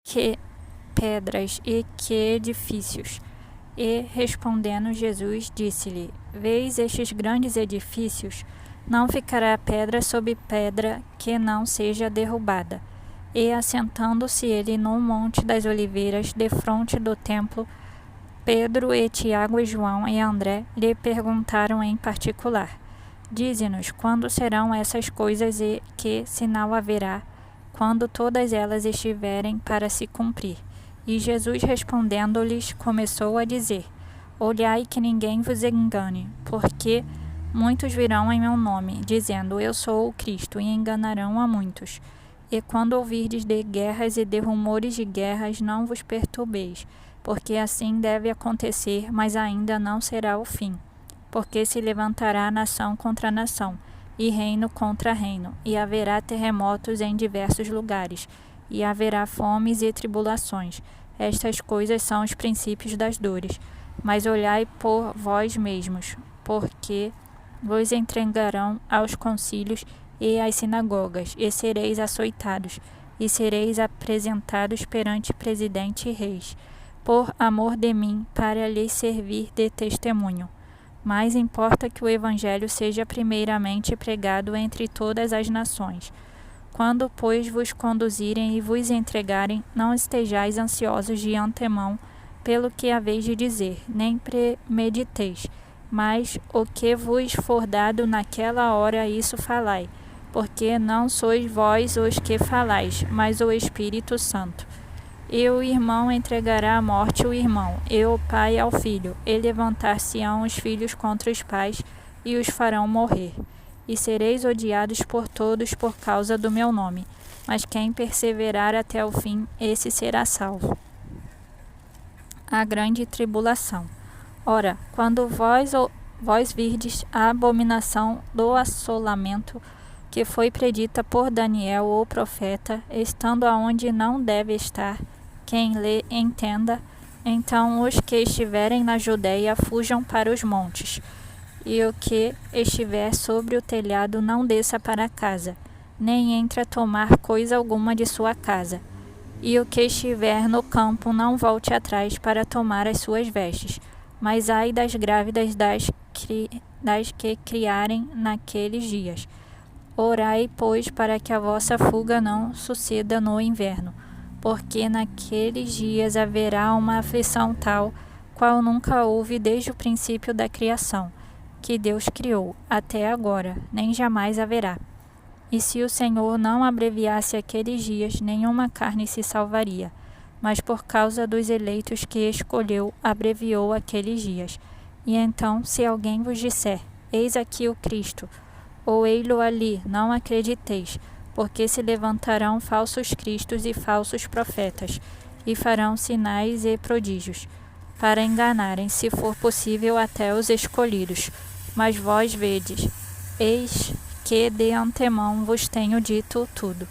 que pedras e que edifícios? E, respondendo Jesus, disse-lhe: Vês estes grandes edifícios? Não ficará pedra sobre pedra que não seja derrubada. E, assentando-se ele num monte das oliveiras, defronte do templo, Pedro e Tiago e João e André lhe perguntaram em particular: Dize-nos, quando serão essas coisas e que sinal haverá, quando todas elas estiverem para se cumprir? E Jesus, respondendo-lhes, começou a dizer: Olhai que ninguém vos engane, porque muitos virão em meu nome, dizendo: Eu sou o Cristo, e enganarão a muitos. E quando ouvirdes de guerras e de rumores de guerras, não vos perturbeis, porque assim deve acontecer, mas ainda não será o fim. Porque se levantará nação contra nação, e reino contra reino, e haverá terremotos em diversos lugares, e haverá fomes e tribulações. Estas coisas são os princípios das dores. Mas olhai por vós mesmos, porque vos entregarão aos concílios e às sinagogas, e sereis açoitados, e sereis apresentados perante presidente e reis, por amor de mim, para lhes servir de testemunho. Mas importa que o evangelho seja primeiramente pregado entre todas as nações. Quando, pois, vos conduzirem e vos entregarem, não estejais ansiosos de antemão pelo que haveis de dizer, nem premediteis, mas o que vos for dado naquela hora, isso falai, porque não sois vós os que falais, mas o Espírito Santo. E o irmão entregará à morte o irmão, e o pai ao filho, e levantar-se-ão os filhos contra os pais, e os farão morrer. E sereis odiados por todos por causa do meu nome, mas quem perseverar até o fim, esse será salvo. A grande tribulação. Ora, quando vós virdes a abominação do assolamento, que foi predita por Daniel, o profeta, estando aonde não deve estar, quem lê entenda, então os que estiverem na Judeia fujam para os montes, e o que estiver sobre o telhado não desça para casa, nem entre a tomar coisa alguma de sua casa. E o que estiver no campo não volte atrás para tomar as suas vestes. Mas ai das grávidas das que criarem naqueles dias. Orai, pois, para que a vossa fuga não suceda no inverno, porque naqueles dias haverá uma aflição tal, qual nunca houve desde o princípio da criação, que Deus criou, até agora, nem jamais haverá. E se o Senhor não abreviasse aqueles dias, nenhuma carne se salvaria, mas por causa dos eleitos que escolheu, abreviou aqueles dias. E então, se alguém vos disser: Eis aqui o Cristo, ou ei-lo ali, não acrediteis, porque se levantarão falsos cristos e falsos profetas, e farão sinais e prodígios, para enganarem, se for possível, até os escolhidos. Mas vós vedes, eis que de antemão vos tenho dito tudo.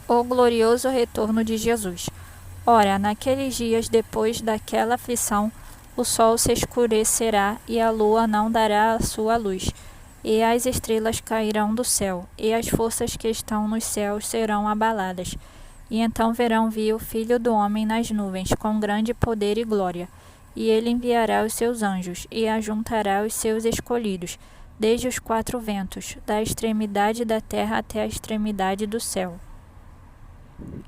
O glorioso retorno de Jesus. Ora, naqueles dias depois daquela aflição, o sol se escurecerá e a lua não dará a sua luz, e as estrelas cairão do céu, e as forças que estão nos céus serão abaladas. E então verão vir o Filho do Homem nas nuvens, com grande poder e glória. E ele enviará os seus anjos, e ajuntará os seus escolhidos, desde os quatro ventos, da extremidade da terra até a extremidade do céu.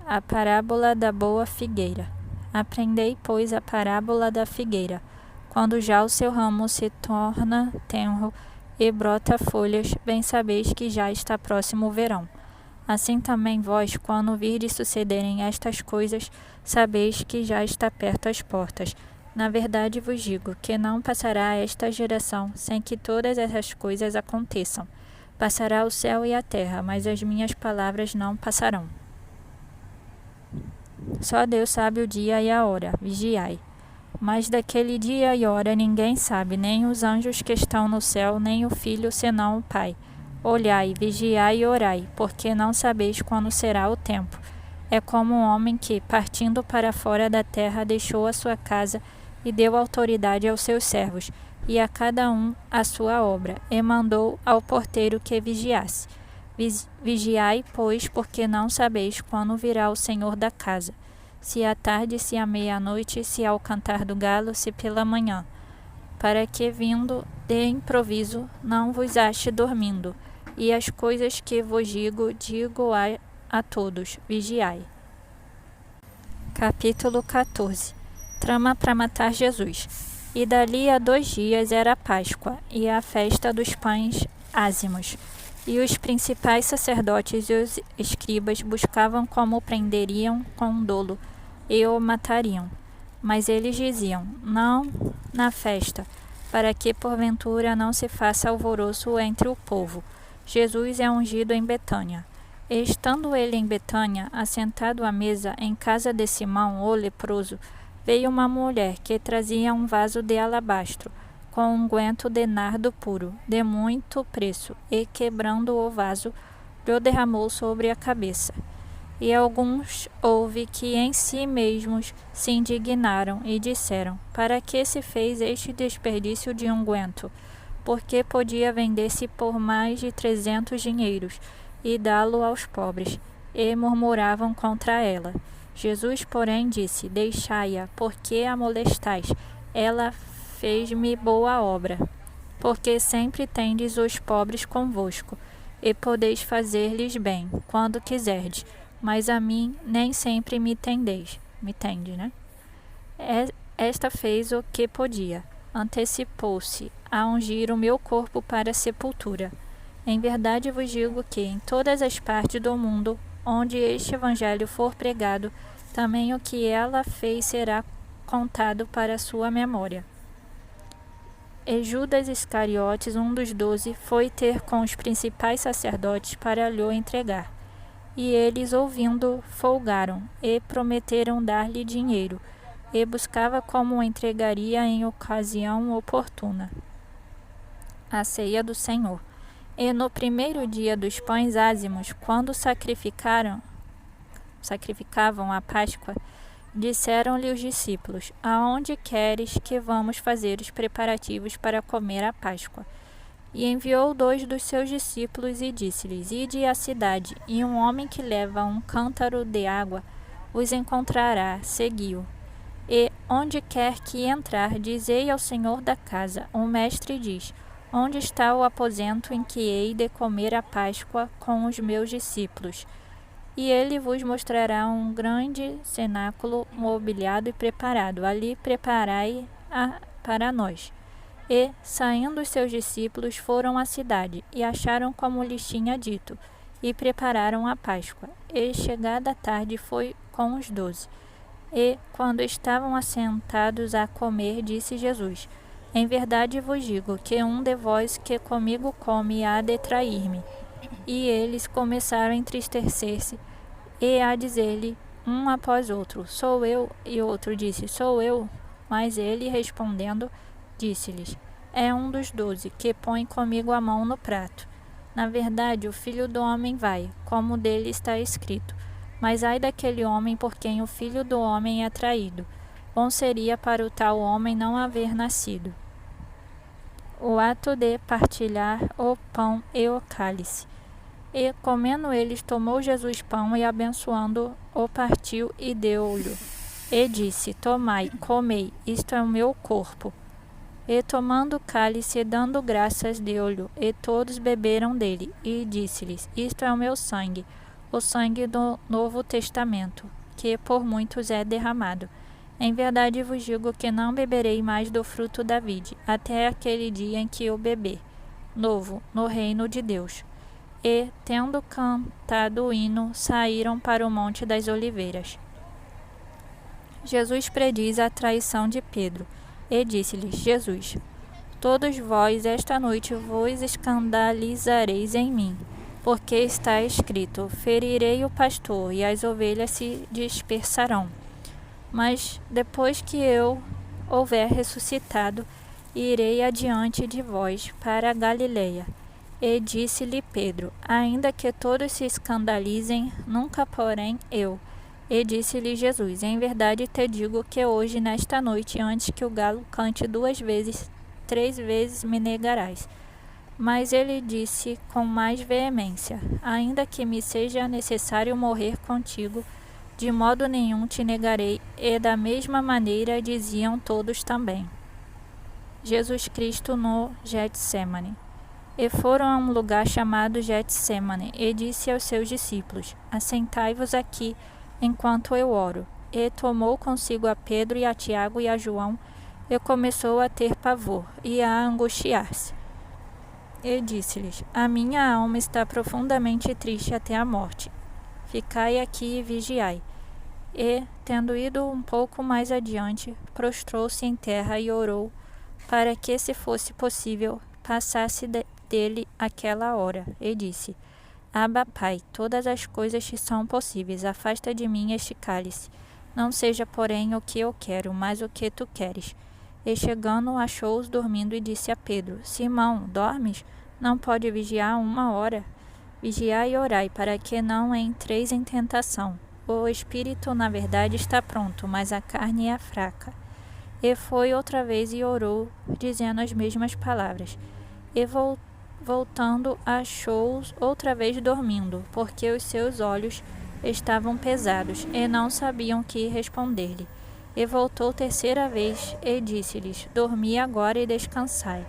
A parábola da boa figueira. Aprendei, pois, a parábola da figueira. Quando já o seu ramo se torna tenro e brota folhas, bem sabeis que já está próximo o verão. Assim também vós, quando virdes sucederem estas coisas, sabeis que já está perto as portas. Na verdade vos digo que não passará esta geração sem que todas essas coisas aconteçam. Passará o céu e a terra, mas as minhas palavras não passarão. Só Deus sabe o dia e a hora, vigiai. Mas daquele dia e hora ninguém sabe, nem os anjos que estão no céu, nem o Filho, senão o Pai. Olhai, vigiai e orai, porque não sabeis quando será o tempo. É como um homem que, partindo para fora da terra, deixou a sua casa e deu autoridade aos seus servos, e a cada um a sua obra, e mandou ao porteiro que vigiasse. Vigiai, pois, porque não sabeis quando virá o Senhor da casa, se à tarde, se à meia-noite, se ao cantar do galo, se pela manhã, para que, vindo de improviso, não vos ache dormindo. E as coisas que vos digo a todos, vigiai. Capítulo 14. Trama para matar Jesus. E dali a 2 dias era a Páscoa, e a festa dos pães ázimos. E os principais sacerdotes e os escribas buscavam como o prenderiam com dolo, e o matariam. Mas eles diziam, não na festa, para que porventura não se faça alvoroço entre o povo. Jesus é ungido em Betânia. E estando ele em Betânia, assentado à mesa, em casa de Simão, o leproso, veio uma mulher que trazia um vaso de alabastro, com unguento de nardo puro, de muito preço, e quebrando o vaso, lhe derramou sobre a cabeça. E alguns houve que em si mesmos se indignaram e disseram, para que se fez este desperdício de unguento? Porque podia vender-se por mais de 300 dinheiros e dá-lo aos pobres. E murmuravam contra ela. Jesus, porém, disse, deixai-a, porque a molestais? Ela fez-me boa obra. Porque sempre tendes os pobres convosco, e podeis fazer-lhes bem, quando quiserdes. Mas a mim nem sempre me tendeis. Me tende, né? Esta fez o que podia. Antecipou-se a ungir o meu corpo para a sepultura. Em verdade vos digo que em todas as partes do mundo, onde este evangelho for pregado, também o que ela fez será contado para a sua memória. E Judas Iscariotes, um dos 12, foi ter com os principais sacerdotes para lhe entregar. E eles, ouvindo, folgaram, e prometeram dar-lhe dinheiro, e buscava como o entregaria em ocasião oportuna. A ceia do Senhor. E no primeiro dia dos pães ázimos, quando sacrificavam a Páscoa, disseram-lhe os discípulos, aonde queres que vamos fazer os preparativos para comer a Páscoa? E enviou 2 dos seus discípulos e disse-lhes, ide à cidade, e um homem que leva um cântaro de água os encontrará, segui-o. E onde quer que entrar, dizei ao senhor da casa, o mestre diz, onde está o aposento em que hei de comer a Páscoa com os meus discípulos? E ele vos mostrará um grande cenáculo mobiliado e preparado, ali preparai-a para nós. E, saindo os seus discípulos, foram à cidade, e acharam como lhes tinha dito, e prepararam a Páscoa. E, chegada a tarde, foi com os 12. E, quando estavam assentados a comer, disse Jesus, em verdade vos digo que um de vós que comigo come há de trair-me. E eles começaram a entristecer-se, e a dizer-lhe, um após outro, sou eu, e outro disse, sou eu. Mas ele, respondendo, disse-lhes, é um dos 12, que põe comigo a mão no prato. Na verdade, o Filho do Homem vai, como dele está escrito. Mas ai daquele homem por quem o Filho do Homem é traído. Bom seria para o tal homem não haver nascido. O ato de partilhar o pão e o cálice. E, comendo eles, tomou Jesus pão e, abençoando, o partiu e deu-lhe. E disse, tomai, comei, isto é o meu corpo. E tomando o cálice e dando graças, deu-lhe, e todos beberam dele. E disse-lhes, isto é o meu sangue, o sangue do Novo Testamento, que por muitos é derramado. Em verdade vos digo que não beberei mais do fruto da vide, até aquele dia em que o beber, novo, no reino de Deus. E, tendo cantado o hino, saíram para o Monte das Oliveiras. Jesus prediz a traição de Pedro, e disse-lhes, Jesus, todos vós esta noite vos escandalizareis em mim, porque está escrito, ferirei o pastor, e as ovelhas se dispersarão. Mas, depois que eu houver ressuscitado, irei adiante de vós para a Galileia. E disse-lhe Pedro, ainda que todos se escandalizem, nunca porém eu. E disse-lhe Jesus, em verdade te digo que hoje, nesta noite, antes que o galo cante 2 vezes, 3 vezes me negarás. Mas ele disse com mais veemência: ainda que me seja necessário morrer contigo, de modo nenhum te negarei. E da mesma maneira diziam todos também. Jesus Cristo no Getsemane. E foram a um lugar chamado Getsemane, e disse aos seus discípulos: assentai-vos aqui, enquanto eu oro. E tomou consigo a Pedro e a Tiago e a João, e começou a ter pavor, e a angustiar-se. E disse-lhes: a minha alma está profundamente triste até a morte. Ficai aqui e vigiai. E, tendo ido um pouco mais adiante, prostrou-se em terra e orou, para que, se fosse possível, passasse dele aquela hora, e disse: Abba, Pai, todas as coisas te são possíveis, afasta de mim este cálice. Não seja, porém, o que eu quero, mas o que tu queres. E chegando, achou-os dormindo e disse a Pedro: Simão, dormes? Não pode vigiar 1 hora? Vigiai e orai, para que não entreis em tentação. O espírito, na verdade, está pronto, mas a carne é fraca. E foi outra vez e orou, dizendo as mesmas palavras. E voltando, achou-os outra vez dormindo, porque os seus olhos estavam pesados, e não sabiam que responder-lhe. E voltou terceira vez, e disse-lhes: dormi agora e descansai.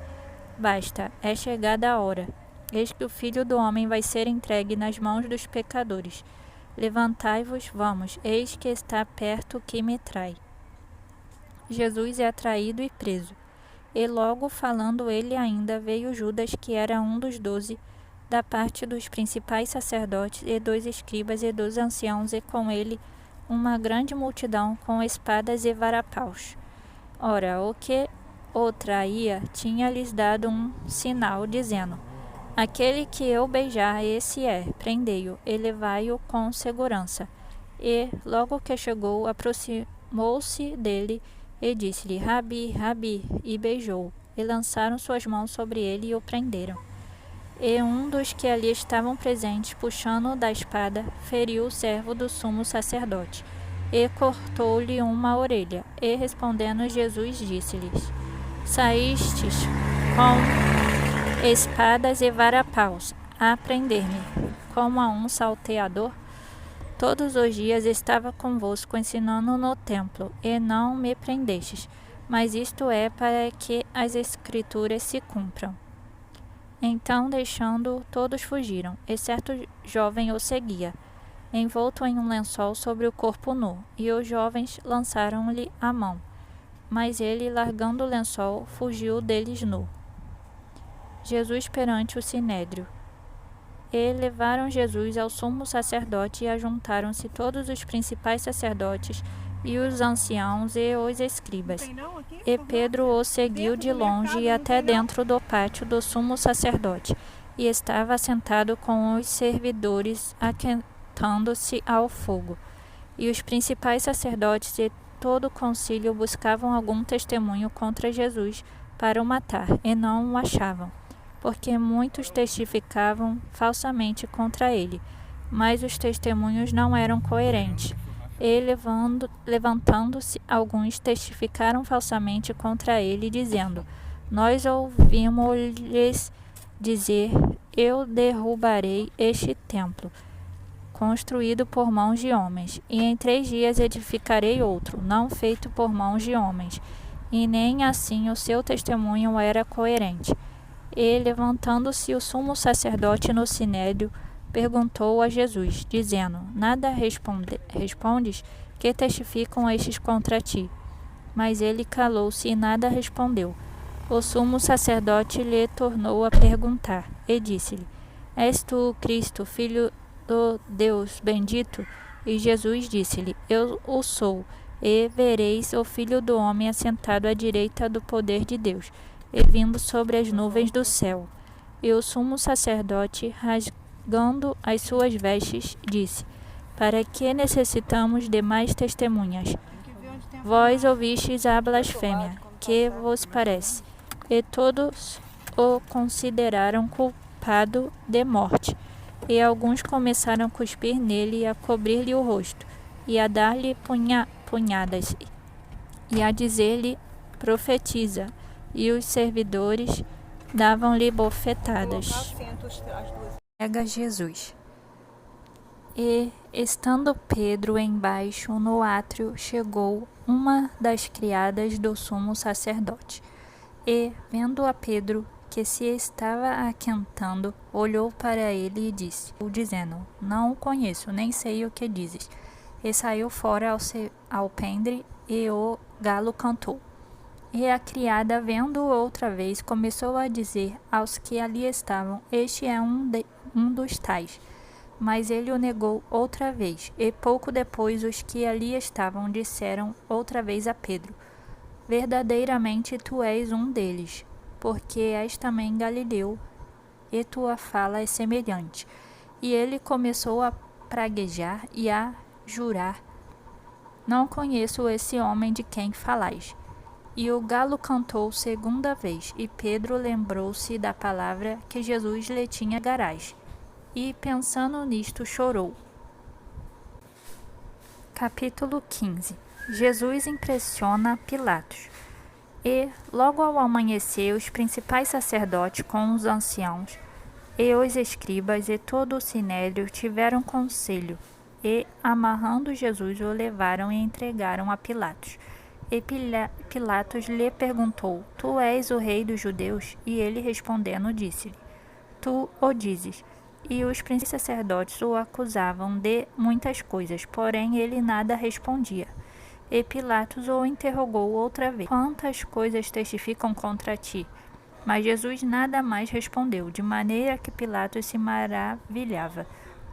Basta, é chegada a hora. Eis que o Filho do Homem vai ser entregue nas mãos dos pecadores. Levantai-vos, vamos, eis que está perto o que me trai. Jesus é traído e preso. E logo falando ele ainda, veio Judas, que era um dos 12, da parte dos principais sacerdotes e dos escribas e dos anciãos, e com ele uma grande multidão com espadas e varapaus. Ora, o que o traía tinha-lhes dado um sinal, dizendo: aquele que eu beijar, esse é, prendei-o e levai-o com segurança. E, logo que chegou, aproximou-se dele e disse-lhe: Rabi, Rabi, e beijou-o. E lançaram suas mãos sobre ele e o prenderam. E um dos que ali estavam presentes, puxando da espada, feriu o servo do sumo sacerdote, e cortou-lhe uma orelha. E respondendo Jesus, disse-lhes: saístes com espadas e varapaus a prender-me, como a um salteador? Todos os dias estava convosco ensinando no templo, e não me prendestes, mas isto é para que as escrituras se cumpram. Então, deixando-o, todos fugiram, e certo jovem o seguia, envolto em um lençol sobre o corpo nu, e os jovens lançaram-lhe a mão. Mas ele, largando o lençol, fugiu deles nu. Jesus perante o sinédrio. E levaram Jesus ao sumo sacerdote, e ajuntaram-se todos os principais sacerdotes, e os anciãos e os escribas. E Pedro o seguiu de longe e até dentro do pátio do sumo sacerdote, e estava sentado com os servidores, aquentando-se ao fogo. E os principais sacerdotes e todo o concílio buscavam algum testemunho contra Jesus para o matar, e não o achavam, porque muitos testificavam falsamente contra ele, mas os testemunhos não eram coerentes. E, levantando-se, alguns testificaram falsamente contra ele, dizendo: nós ouvimos-lhes dizer: eu derrubarei este templo, construído por mãos de homens, e em 3 dias edificarei outro, não feito por mãos de homens. E nem assim o seu testemunho era coerente. E, levantando-se o sumo sacerdote no sinédrio, perguntou a Jesus, dizendo: nada respondes? Que testificam estes contra ti? Mas ele calou-se e nada respondeu. O sumo sacerdote lhe tornou a perguntar, e disse-lhe: és tu o Cristo, filho do Deus bendito? E Jesus disse-lhe: eu o sou. E vereis o Filho do Homem assentado à direita do poder de Deus, e vindo sobre as nuvens do céu. E o sumo sacerdote, rasgando as suas vestes, disse: para que necessitamos de mais testemunhas? Vós ouvistes a blasfêmia, que vos parece? E todos o consideraram culpado de morte. E alguns começaram a cuspir nele e a cobrir-lhe o rosto, e a dar-lhe punhadas, e a dizer-lhe: profetiza. E os servidores davam-lhe bofetadas. Pega Jesus. E, estando Pedro embaixo no átrio, chegou uma das criadas do sumo sacerdote. E, vendo a Pedro, que se estava aquentando, olhou para ele e disse, dizendo, não o conheço, nem sei o que dizes. E saiu fora ao alpendre, e o galo cantou. E a criada, vendo-o outra vez, começou a dizer aos que ali estavam, este é um dos tais. Mas ele o negou outra vez, e pouco depois os que ali estavam disseram outra vez a Pedro, verdadeiramente tu és um deles, porque és também Galileu, e tua fala é semelhante. E ele começou a praguejar e a jurar, não conheço esse homem de quem falais. E o galo cantou segunda vez, e Pedro lembrou-se da palavra que Jesus lhe tinha garás. E, pensando nisto, chorou. Capítulo 15. Jesus impressiona Pilatos. E, logo ao amanhecer, os principais sacerdotes com os anciãos, e os escribas e todo o sinédrio tiveram conselho, e, amarrando Jesus, o levaram e entregaram a Pilatos. E Pilatos lhe perguntou, tu és o rei dos judeus? E ele respondendo disse-lhe, tu o dizes. E os principais sacerdotes o acusavam de muitas coisas, porém ele nada respondia. E Pilatos o interrogou outra vez, quantas coisas testificam contra ti? Mas Jesus nada mais respondeu, de maneira que Pilatos se maravilhava.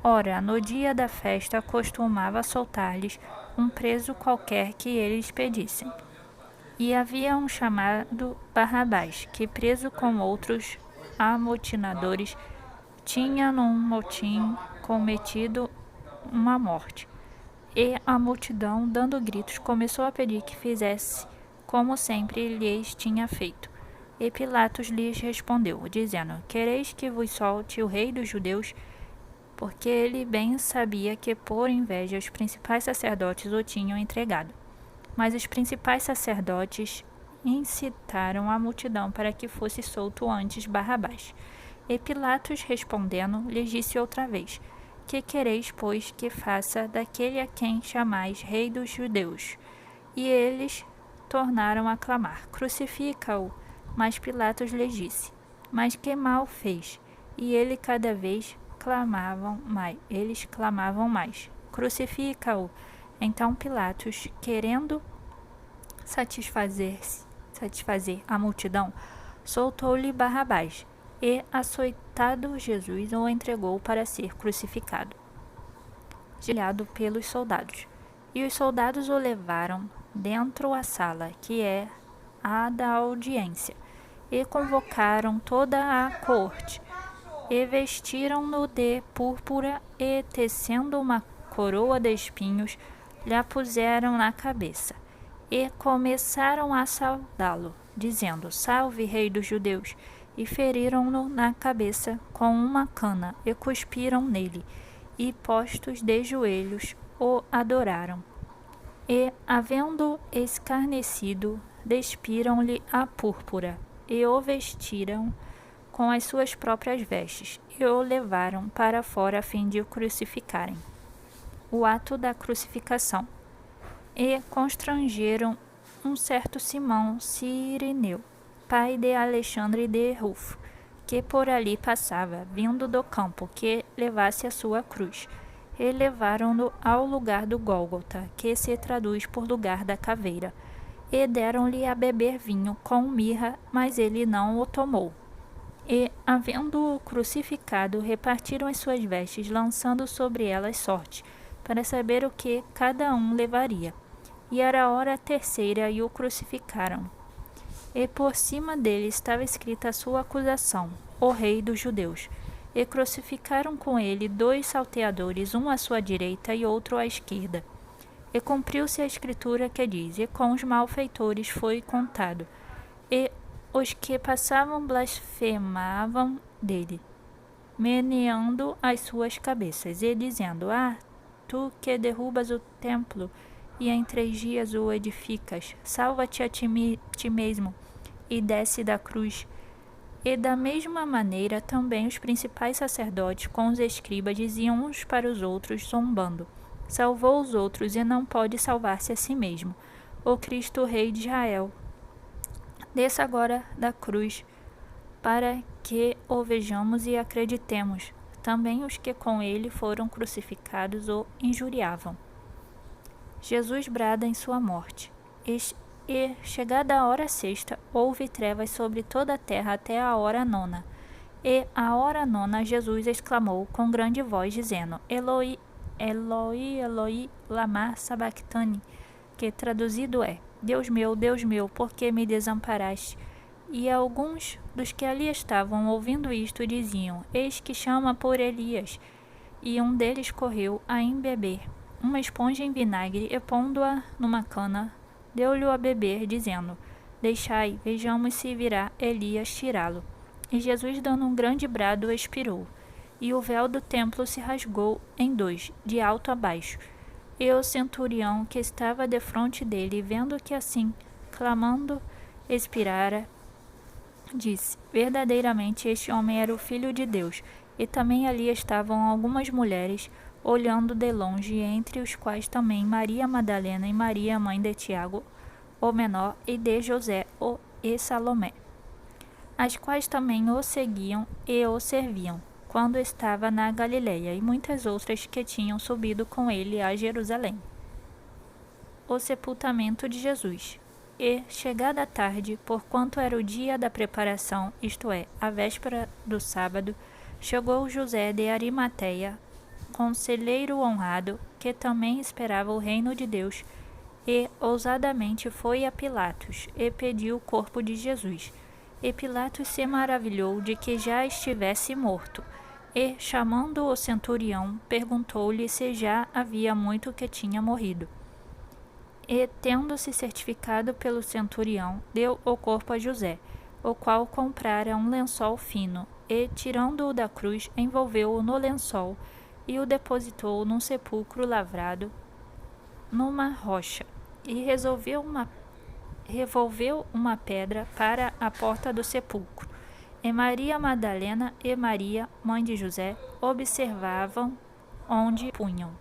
Ora, no dia da festa costumava soltar-lhes um preso qualquer que eles pedissem. E havia um chamado Barrabás, que preso com outros amotinadores, tinha num motim cometido uma morte. E a multidão, dando gritos, começou a pedir que fizesse como sempre lhes tinha feito. E Pilatos lhes respondeu, dizendo, quereis que vos solte o rei dos judeus? Porque ele bem sabia que por inveja os principais sacerdotes o tinham entregado. Mas os principais sacerdotes incitaram a multidão para que fosse solto antes Barrabás. E Pilatos, respondendo, lhes disse outra vez, que quereis, pois, que faça daquele a quem chamais rei dos judeus? E eles tornaram a clamar, crucifica-o. Mas Pilatos lhes disse, mas que mal fez? E eles clamavam mais, crucifica-o. Então Pilatos, querendo satisfazer a multidão, soltou-lhe Barrabás, e, açoitado Jesus, o entregou para ser crucificado, guiado pelos soldados. E os soldados o levaram dentro à sala, que é a da audiência, e convocaram toda a corte, e vestiram-no de púrpura, e tecendo uma coroa de espinhos, lhe a puseram na cabeça, e começaram a saudá-lo, dizendo, salve, rei dos judeus, e feriram-no na cabeça com uma cana, e cuspiram nele, e postos de joelhos, o adoraram. E, havendo escarnecido, despiram-lhe a púrpura, e o vestiram com as suas próprias vestes, e o levaram para fora a fim de o crucificarem. O ato da crucificação. E constrangeram um certo Simão Cireneu, pai de Alexandre de Rufo, que por ali passava, vindo do campo, que levasse a sua cruz. E levaram-no ao lugar do Gólgota, que se traduz por lugar da caveira. E deram-lhe a beber vinho com mirra, mas ele não o tomou. E, havendo-o crucificado, repartiram as suas vestes, lançando sobre elas sorte, para saber o que cada um levaria. E era a hora terceira, e o crucificaram. E por cima dele estava escrita a sua acusação, o rei dos judeus. E crucificaram com ele 2 salteadores, um à sua direita e outro à esquerda. E cumpriu-se a escritura que diz, e com os malfeitores foi contado. E os que passavam blasfemavam dele, meneando as suas cabeças, e dizendo, tu que derrubas o templo, e em 3 dias o edificas, salva-te a ti mesmo, e desce da cruz. E da mesma maneira também os principais sacerdotes com os escribas diziam uns para os outros, zombando: Salvou os outros e não pode salvar-se a si mesmo. O Cristo, Rei de Israel, desça agora da cruz, para que o vejamos e acreditemos. Também os que com ele foram crucificados o injuriavam. Jesus brada em sua morte. E, chegada a hora sexta, houve trevas sobre toda a terra até a hora nona. E, à hora nona, Jesus exclamou com grande voz, dizendo: Eloi, Eloi, Eloi, lama sabachthani, que traduzido é: Deus meu, por que me desamparaste? E alguns dos que ali estavam ouvindo isto diziam: Eis que chama por Elias. E um deles correu a embeber uma esponja em vinagre e, pondo-a numa cana, deu-lhe a beber, dizendo: Deixai, vejamos se virá Elias tirá-lo. E Jesus, dando um grande brado, expirou. E o véu do templo se rasgou em dois, de alto a baixo. E o centurião que estava defronte dele, vendo que assim, clamando, expirara, disse: Verdadeiramente este homem era o Filho de Deus. E também ali estavam algumas mulheres, olhando de longe, entre os quais também Maria Madalena e Maria, mãe de Tiago, o menor, e de José, e Salomé, as quais também o seguiam e o serviam, quando estava na Galileia, e muitas outras que tinham subido com ele a Jerusalém. O sepultamento de Jesus. E, chegada a tarde, porquanto era o dia da preparação, isto é, a véspera do sábado, chegou José de Arimateia, conselheiro honrado, que também esperava o reino de Deus, e ousadamente foi a Pilatos, e pediu o corpo de Jesus. E Pilatos se maravilhou de que já estivesse morto, e, chamando o centurião, perguntou-lhe se já havia muito que tinha morrido. E, tendo-se certificado pelo centurião, deu o corpo a José, o qual comprara um lençol fino, e, tirando-o da cruz, envolveu-o no lençol, e o depositou num sepulcro lavrado numa rocha, e revolveu uma pedra para a porta do sepulcro. E Maria Madalena e Maria, mãe de José, observavam onde punham.